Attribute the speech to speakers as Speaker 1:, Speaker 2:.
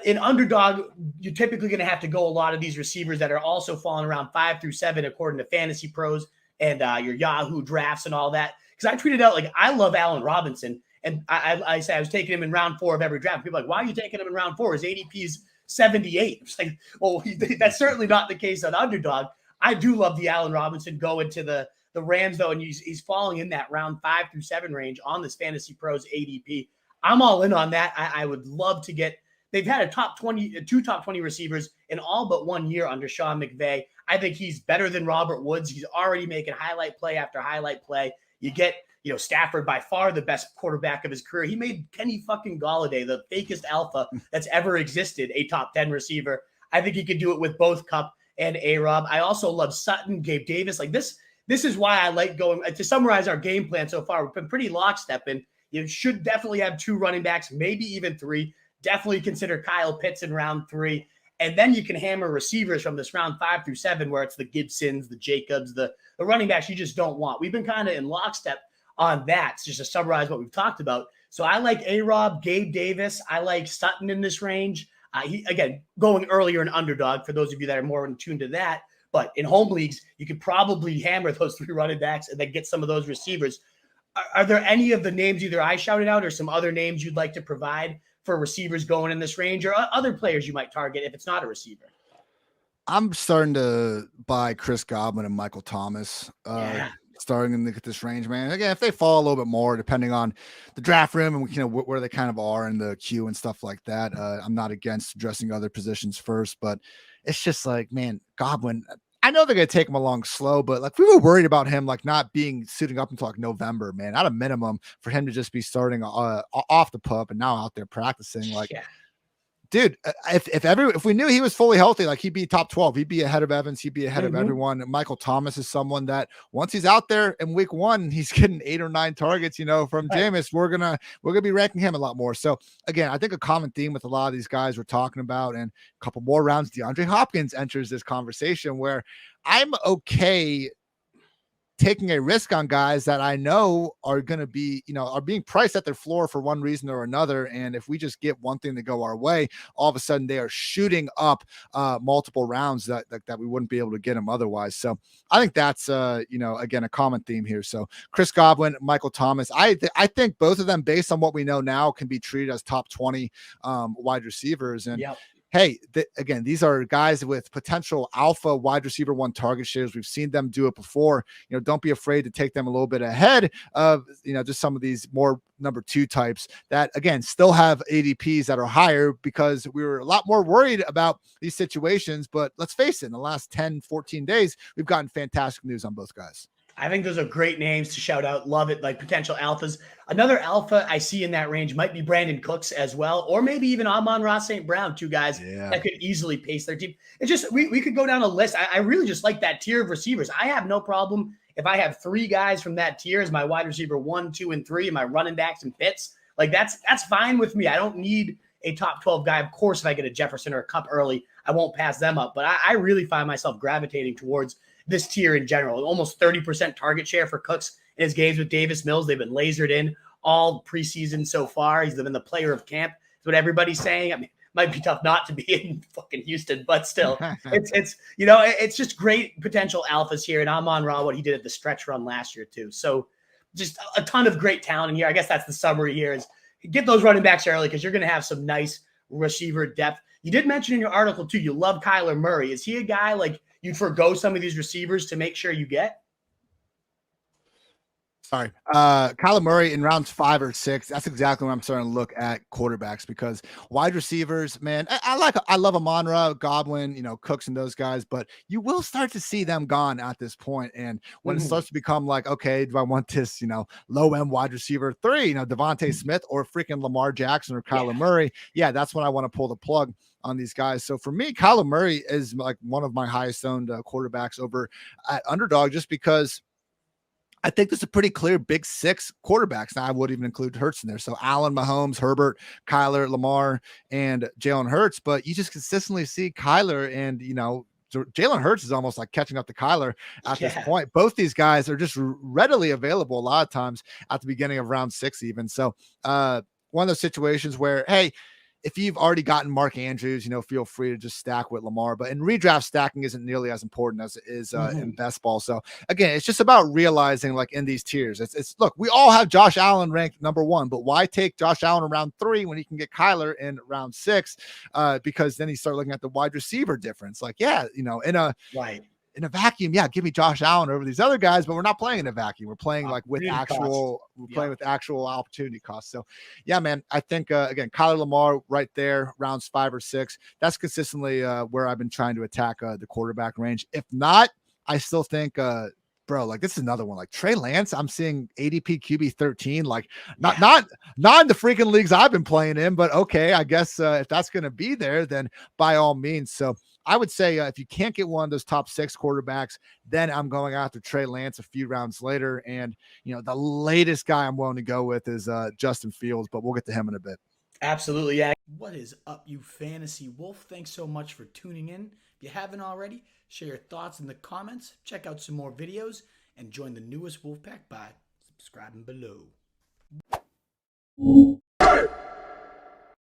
Speaker 1: in underdog, you're typically going to have to go a lot of these receivers that are also falling around 5 through 7, according to Fantasy Pros and your Yahoo drafts and all that. Because I tweeted out, like, I love Allen Robinson. And I said I was taking him in round 4 of every draft. People are like, why are you taking him in round 4? His ADP is 78. I'm just like, well, that's certainly not the case on underdog. I do love the Allen Robinson going to the Rams, though, and he's falling in that round 5 through 7 range on this Fantasy Pros ADP. I'm all in on that. I would love to get – they've had two top 20 receivers in all but 1 year under Sean McVay. I think he's better than Robert Woods. He's already making highlight play after highlight play. You get – Stafford, by far the best quarterback of his career. He made Kenny fucking Golladay, the fakest alpha that's ever existed, a top 10 receiver. I think he could do it with both Kupp and A-Rob. I also love Sutton, Gabe Davis. Like this is why I like going to summarize our game plan so far. We've been pretty lockstep, and you should definitely have 2 running backs, maybe even 3. Definitely consider Kyle Pitts in round 3. And then you can hammer receivers from this round 5 through 7, where it's the Gibsons, the Jacobs, the running backs you just don't want. We've been kind of in lockstep on that, just to summarize what we've talked about. So I like A-Rob, Gabe Davis. I like Sutton in this range. He, again, going earlier in underdog for those of you that are more in tune to that. But in home leagues, you could probably hammer those 3 running backs and then get some of those receivers. Are there any of the names either I shouted out or some other names you'd like to provide for receivers going in this range, or other players you might target if it's not a receiver?
Speaker 2: I'm starting to buy Chris Godwin and Michael Thomas. Starting to get this range, man. Again, if they fall a little bit more, depending on the draft room and where they kind of are in the queue and stuff like that, I'm not against addressing other positions first, but it's just like, man, Godwin. I know they're gonna take him along slow, but like we were worried about him like not suiting up until like November, man. At a minimum, for him to just be starting off the pup and now out there practicing, like. Yeah. Dude, if we knew he was fully healthy, like he'd be top 12, he'd be ahead of Evans, he'd be ahead of everyone. Michael Thomas is someone that once he's out there in week 1, he's getting 8 or 9 targets, from Jameis. We're gonna be ranking him a lot more. So again, I think a common theme with a lot of these guys we're talking about, and a couple more rounds, DeAndre Hopkins enters this conversation where I'm okay taking a risk on guys that I know are going to be, are being priced at their floor for one reason or another. And if we just get one thing to go our way, all of a sudden they are shooting up multiple rounds that we wouldn't be able to get them otherwise. So I think that's, again, a common theme here. So Chris Godwin, Michael Thomas, I think both of them, based on what we know now, can be treated as top 20 wide receivers. And hey, again, these are guys with potential alpha wide receiver 1 target shares. We've seen them do it before. Don't be afraid to take them a little bit ahead of, just some of these more number 2 types that, again, still have ADPs that are higher because we were a lot more worried about these situations. But let's face it, in the last 10, 14 days, we've gotten fantastic news on both guys.
Speaker 1: I think those are great names to shout out. Love it. Like potential alphas. Another alpha I see in that range might be Brandon Cooks as well, or maybe even Amon-Ra St. Brown, 2 guys that could easily pace their team. It's just, we could go down a list. I really just like that tier of receivers. I have no problem if I have 3 guys from that tier as my wide receiver 1, 2, and 3, and my running backs and Pitts. Like that's fine with me. I don't need a top 12 guy. Of course, if I get a Jefferson or a Kupp early, I won't pass them up. But I really find myself gravitating towards this tier in general. Almost 30% target share for Cooks in his games with Davis Mills. They've been lasered in all preseason so far. He's been the player of camp. That's what everybody's saying. I mean, it might be tough not to be in fucking Houston, but still, it's just great potential alphas here. And Amon-Ra, what he did at the stretch run last year too. So just a ton of great talent in here. I guess that's the summary here is get those running backs early because you're going to have some nice receiver depth. You did mention in your article too, you love Kyler Murray. Is he a guy like you'd forgo some of these receivers to make sure you get?
Speaker 2: Sorry. Kyler Murray in rounds 5 or 6. That's exactly when I'm starting to look at quarterbacks because wide receivers, man, I love Amon-Ra, Godwin, Cooks and those guys, but you will start to see them gone at this point. And when it starts to become like, okay, do I want this, low end wide receiver 3, Devontae Smith or freaking Lamar Jackson or Kyler Murray? Yeah, that's when I want to pull the plug on these guys. So for me, Kyler Murray is like one of my highest owned quarterbacks over at Underdog just because I think there's a pretty clear big 6 quarterbacks. Now I would even include Hurts in there. So Allen, Mahomes, Herbert, Kyler, Lamar, and Jalen Hurts. But you just consistently see Kyler and, Jalen Hurts is almost like catching up to Kyler at this point. Both these guys are just readily available a lot of times at the beginning of round 6 even. So one of those situations where, hey, if you've already gotten Mark Andrews, feel free to just stack with Lamar. But in redraft, stacking isn't nearly as important as it is in best ball. So again, it's just about realizing, like, in these tiers, it's look, we all have Josh Allen ranked number 1, but why take Josh Allen in round 3 when you can get Kyler in round 6? Because then you start looking at the wide receiver difference. Like, yeah, in a vacuum, yeah, give me Josh Allen over these other guys, but we're not playing in a vacuum. We're playing with actual opportunity costs. So yeah, man, I think again, Kyler, Lamar right there, rounds 5 or 6. That's consistently where I've been trying to attack the quarterback range. If not, I still think bro, like, this is another one. Like Trey Lance, I'm seeing ADP QB 13. Like, not in the freaking leagues I've been playing in, but okay, I guess if that's going to be there, then by all means. So I would say if you can't get one of those top 6 quarterbacks, then I'm going after Trey Lance a few rounds later. And the latest guy I'm willing to go with is Justin Fields, but we'll get to him in a bit.
Speaker 1: Absolutely, yeah. What is up, you fantasy wolf? Thanks so much for tuning in. If you haven't already, share your thoughts in the comments, check out some more videos, and join the newest Wolfpack by subscribing below.